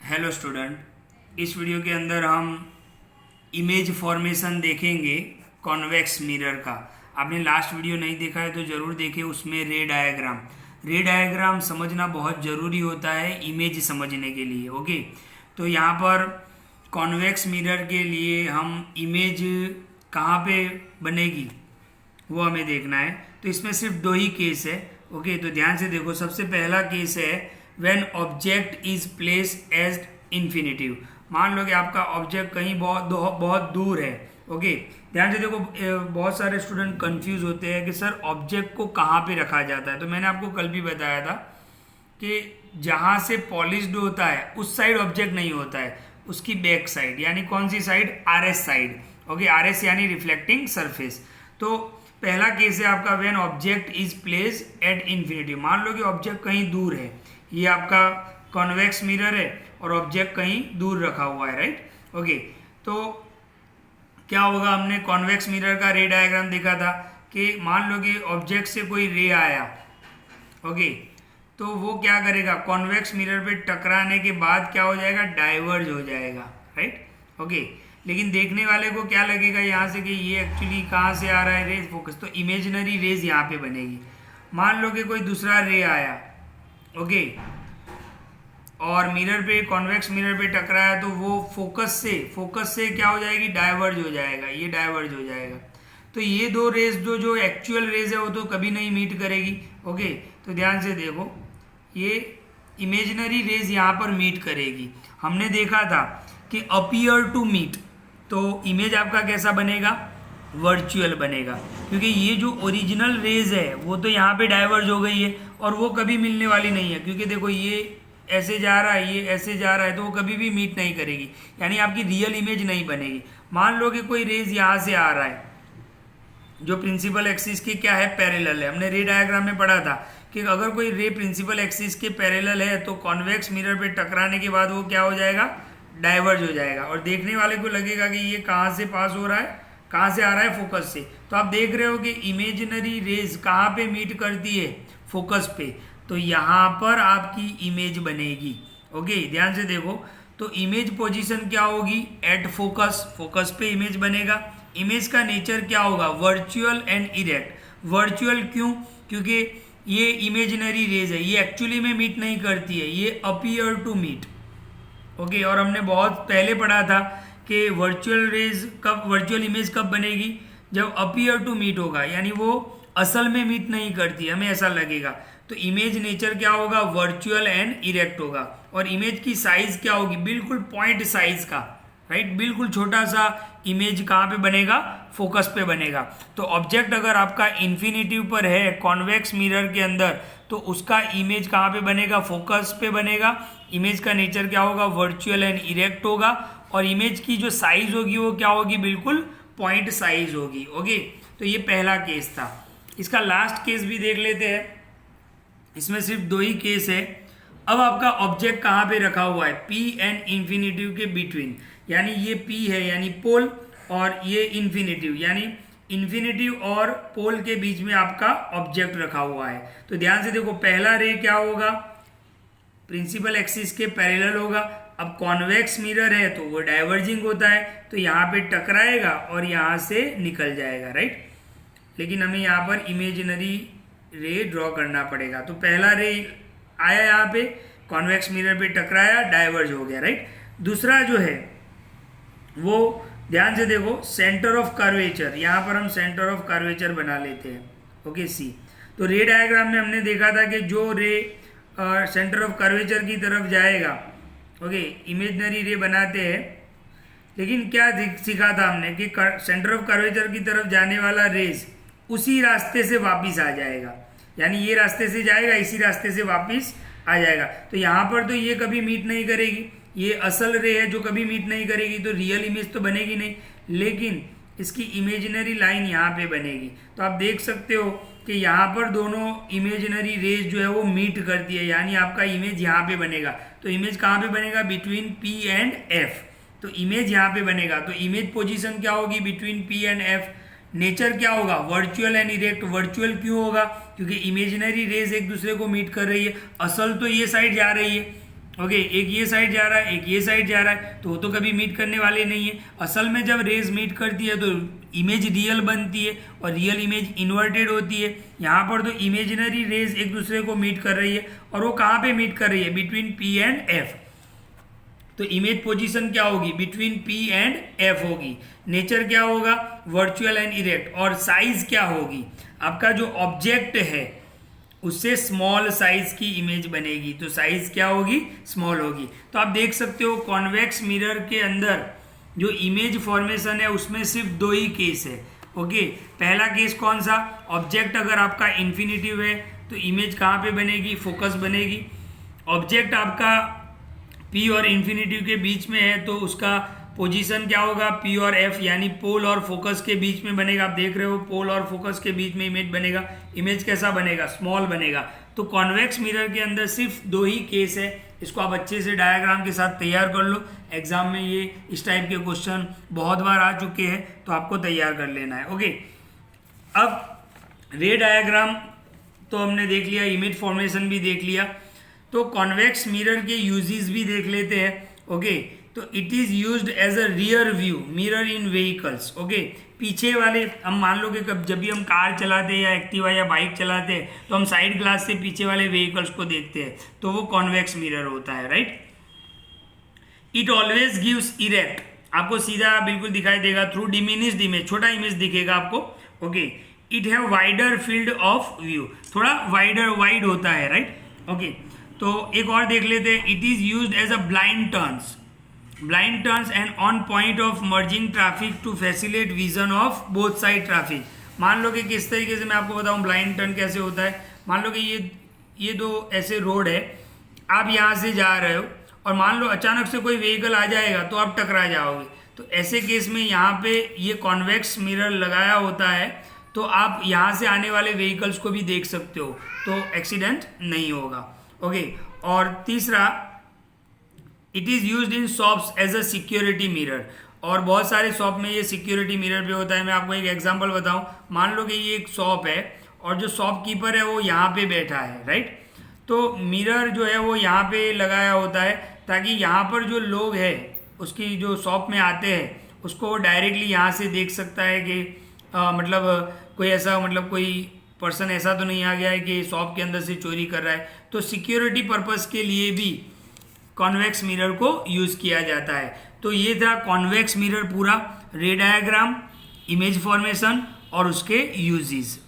Hello student, इस video के अंदर हम इमेज फॉर्मेशन देखेंगे कॉन्वेक्स मिरर का। आपने लास्ट वीडियो नहीं देखा है तो ज़रूर देखें, उसमें रे डायग्राम समझना बहुत ज़रूरी होता है इमेज समझने के लिए। ओके, तो यहाँ पर कॉन्वेक्स मिरर के लिए हम इमेज कहाँ पे बनेगी वो हमें देखना है। तो इसमें सिर्फ दो ही केस है। ओके, तो ध्यान से देखो। सबसे पहला केस है when object is placed as infinitive. मान लो कि आपका ऑब्जेक्ट कहीं बहुत दूर है। ओके, ध्यान से देखो। बहुत सारे स्टूडेंट कंफ्यूज होते हैं कि सर ऑब्जेक्ट को कहाँ पे रखा जाता है। तो मैंने आपको कल भी बताया था कि जहाँ से पॉलिश्ड होता है उस साइड ऑब्जेक्ट नहीं होता है, उसकी बैक साइड, यानी कौन सी side, RS side. Okay, RS यानी रिफ्लेक्टिंग सरफेस। तो पहला केस है आपका when object is placed at infinitive. मान लो कि ऑब्जेक्ट कहीं दूर है, ये आपका कॉन्वेक्स मिरर है और ऑब्जेक्ट कहीं दूर रखा हुआ है, राइट। ओके, तो क्या होगा, हमने कॉन्वेक्स मिरर का रे डायग्राम देखा था कि मान लो कि ऑब्जेक्ट से कोई रे आया। ओके, तो वो क्या करेगा, कॉन्वेक्स मिरर पे टकराने के बाद क्या हो जाएगा, डाइवर्ज हो जाएगा, राइट। ओके, लेकिन देखने वाले को क्या लगेगा यहाँ से कि ये एक्चुअली कहाँ से आ रहा है रेज, फोकस। तो इमेजिनरी रेज यहाँ पे बनेगी। मान लो कि कोई दूसरा रे आया, ओके, और मिरर पे, कॉन्वेक्स मिरर पे टकराया, तो वो फोकस से क्या हो जाएगी, डाइवर्ज हो जाएगा, ये डाइवर्ज हो जाएगा। तो ये दो रेज जो एक्चुअल रेज है वो तो कभी नहीं मीट करेगी। ओके, तो ध्यान से देखो, ये इमेजिनरी रेज यहाँ पर मीट करेगी। हमने देखा था कि अपीयर टू मीट, तो इमेज आपका कैसा बनेगा, वर्चुअल बनेगा, क्योंकि ये जो ओरिजिनल रेज है वो तो यहाँ पे डाइवर्ज हो गई है और वो कभी मिलने वाली नहीं है, क्योंकि देखो ये ऐसे जा रहा है, ये ऐसे जा रहा है, तो वो कभी भी मीट नहीं करेगी, यानी आपकी रियल इमेज नहीं बनेगी। मान लो कि कोई रेज यहाँ से आ रहा है जो प्रिंसिपल एक्सिस के क्या है, पैरेलल है। हमने रे डायग्राम में पढ़ा था कि अगर कोई रे प्रिंसिपल एक्सिस के पैरेलल है तो कॉन्वेक्स मिरर पे टकराने के बाद वो क्या हो जाएगा, डाइवर्ज हो जाएगा, और देखने वाले को लगेगा कि ये कहाँ से पास हो रहा है, कहाँ से आ रहा है, फोकस से। तो आप देख रहे हो कि इमेजिनरी रेज कहाँ पे मीट करती है, फोकस पे, तो यहाँ पर आपकी इमेज बनेगी। ओके, ध्यान से देखो, तो इमेज पोजीशन क्या होगी, एट फोकस, फोकस पे इमेज बनेगा। इमेज का नेचर क्या होगा, वर्चुअल एंड इरेक्ट। वर्चुअल क्यों, क्योंकि ये इमेजिनरी रेज है, ये एक्चुअली में मीट नहीं करती है, ये अपीयर टू मीट। ओके, और हमने बहुत पहले पढ़ा था कि वर्चुअल इमेज कब बनेगी, जब अपीयर टू मीट होगा, यानी वो असल में मीट नहीं करती, हमें ऐसा लगेगा। तो इमेज नेचर क्या होगा, वर्चुअल एंड इरेक्ट होगा। और इमेज की साइज क्या होगी, बिल्कुल पॉइंट साइज का, राइट, बिल्कुल छोटा सा इमेज कहाँ पे बनेगा, फोकस पे बनेगा। तो ऑब्जेक्ट अगर आपका इन्फिनिटिव पर है कॉन्वेक्स मिरर के अंदर, तो उसका इमेज कहाँ पे बनेगा, फोकस पे बनेगा। इमेज का नेचर क्या होगा, वर्चुअल एंड इरेक्ट होगा, और इमेज की जो साइज होगी वो क्या होगी, बिल्कुल पॉइंट साइज होगी। ओके, तो ये पहला केस था। इसका लास्ट केस भी देख लेते हैं। इसमें सिर्फ दो ही केस है। अब आपका ऑब्जेक्ट कहाँ पे रखा हुआ है, P एंड इन्फिनिटिव के बिटवीन, यानी ये P है यानी पोल, और ये इन्फिनिटिव यानी इन्फिनिटिव और पोल के बीच में आपका ऑब्जेक्ट रखा हुआ है। तो ध्यान से देखो, पहला रे क्या होगा, प्रिंसिपल एक्सिस के पैरेलल होगा। अब कॉन्वेक्स मिरर है तो वो डाइवर्जिंग होता है, तो यहाँ पे टकराएगा और यहाँ से निकल जाएगा, राइट। लेकिन हमें यहाँ पर इमेजिनरी रे ड्रॉ करना पड़ेगा। तो पहला रे आया यहाँ पे, कॉन्वेक्स मिरर पे टकराया, डाइवर्ज हो गया, राइट। दूसरा जो है वो ध्यान से देखो, सेंटर ऑफ कर्वेचर, यहाँ पर हम सेंटर ऑफ कर्वेचर बना लेते हैं। ओके, सी। तो रे डायग्राम में हमने देखा था कि जो रे सेंटर ऑफ कर्वेचर की तरफ जाएगा, ओके, इमेजिनरी रे बनाते हैं, लेकिन क्या सीखा था हमने कि सेंटर ऑफ कर्वेचर की तरफ जाने वाला रेज उसी रास्ते से वापस आ जाएगा, यानी ये रास्ते से जाएगा, इसी रास्ते से वापस आ जाएगा। तो यहाँ पर तो ये कभी मीट नहीं करेगी, ये असल रे है जो कभी मीट नहीं करेगी, तो रियल इमेज तो बनेगी नहीं, लेकिन इसकी इमेजिनरी लाइन यहाँ पे बनेगी। तो आप देख सकते हो कि यहाँ पर दोनों इमेजिनरी रेज जो है वो मीट करती है, यानी आपका इमेज यहाँ पे बनेगा। तो इमेज कहाँ पे बनेगा, बिटवीन P एंड F। तो इमेज यहाँ पे बनेगा, तो इमेज पोजीशन क्या होगी, between P and F। Nature क्या होगा, वर्चुअल एंड इरेक्ट। वर्चुअल क्यों होगा, क्योंकि इमेजिनरी रेज एक दूसरे को मीट कर रही है, असल तो ये साइड जा रही है, ओके एक ये साइड जा रहा है, एक ये साइड जा रहा है, तो वो तो कभी मीट करने वाले नहीं है। असल में जब रेज मीट करती है तो इमेज रियल बनती है और रियल इमेज इन्वर्टेड होती है। यहाँ पर तो इमेजिनरी रेज एक दूसरे को मीट कर रही है, और वो कहाँ पे मीट कर रही है? Between P and F. तो इमेज पोजीशन क्या होगी? बिटवीन पी एंड एफ होगी। नेचर क्या होगा? Virtual and erect. और साइज क्या होगी? आपका जो ऑब्जेक्ट है उससे स्मॉल साइज की इमेज बनेगी, तो साइज क्या होगी? स्मॉल होगी। तो आप देख सकते हो कॉन्वेक्स मिरर के अंदर जो इमेज फॉर्मेशन है उसमें सिर्फ दो ही केस है। ओके पहला केस कौन सा? ऑब्जेक्ट अगर आपका इन्फिनिटिव है तो इमेज कहाँ पे बनेगी? फोकस बनेगी। ऑब्जेक्ट आपका पी और इन्फिनिटिव के बीच में है तो उसका पोजीशन क्या होगा? पी और एफ, यानी पोल और फोकस के बीच में बनेगा। आप देख रहे हो पोल और फोकस के बीच में इमेज बनेगा। इमेज कैसा बनेगा? स्मॉल बनेगा। तो कॉन्वेक्स मिरर के अंदर सिर्फ दो ही केस है। इसको आप अच्छे से डायग्राम के साथ तैयार कर लो। एग्जाम में ये इस टाइप के क्वेश्चन बहुत बार आ चुके हैं, तो आपको तैयार कर लेना है। ओके अब रे डायग्राम तो हमने देख लिया, इमेज फॉर्मेशन भी देख लिया, तो कॉन्वेक्स मिरर के यूजेस भी देख लेते हैं। ओके तो it is used as a rear view mirror in vehicles. Okay पीछे वाले, हम मान लो कि जब भी हम कार चलाते हैं या एक्टिवा या बाइक चलाते हैं तो हम साइड ग्लास से पीछे वाले व्हीकल्स को देखते हैं, तो वो कॉन्वेक्स मिरर होता है, right. It always gives erect, आपको सीधा बिल्कुल दिखाई देगा, थ्रू डिमिनिश्ड इमेज, छोटा इमेज दिखेगा आपको। Okay it have wider field of view, थोड़ा वाइड होता है, राइट। ओके तो एक और देख लेते हैं। It is used as a blind turns and on point of merging traffic to facilitate vision of both side traffic. मान लो कि किस तरीके से, मैं आपको बताऊं ब्लाइंड टर्न कैसे होता है। मान लो कि ये दो ऐसे रोड है, आप यहाँ से जा रहे हो और मान लो अचानक से कोई व्हीकल आ जाएगा तो आप टकरा जाओगे। तो ऐसे केस में यहाँ पे ये कॉन्वेक्स मिरर लगाया होता है, तो आप यहाँ से आने वाले व्हीकल्स को भी देख सकते हो, तो एक्सीडेंट नहीं होगा। ओके और तीसरा, it is used in shops as a security mirror, और बहुत सारे शॉप में ये सिक्योरिटी मिरर भी होता है। मैं आपको एक एग्जांपल बताऊं, मान लो कि ये एक शॉप है और जो शॉपकीपर है वो यहाँ पे बैठा है, राइट। तो मिरर जो है वो यहाँ पे लगाया होता है ताकि यहाँ पर जो लोग हैं उसकी जो शॉप में आते हैं उसको डायरेक्टली यहाँ से देख सकता है कि कोई पर्सन ऐसा तो नहीं आ गया है कि शॉप के अंदर से चोरी कर रहा है। तो सिक्योरिटी पर्पस के लिए भी कॉन्वेक्स मिरर को यूज किया जाता है। तो ये था कॉन्वेक्स मिरर पूरा, रे डायग्राम, इमेज फॉर्मेशन और उसके यूजेस।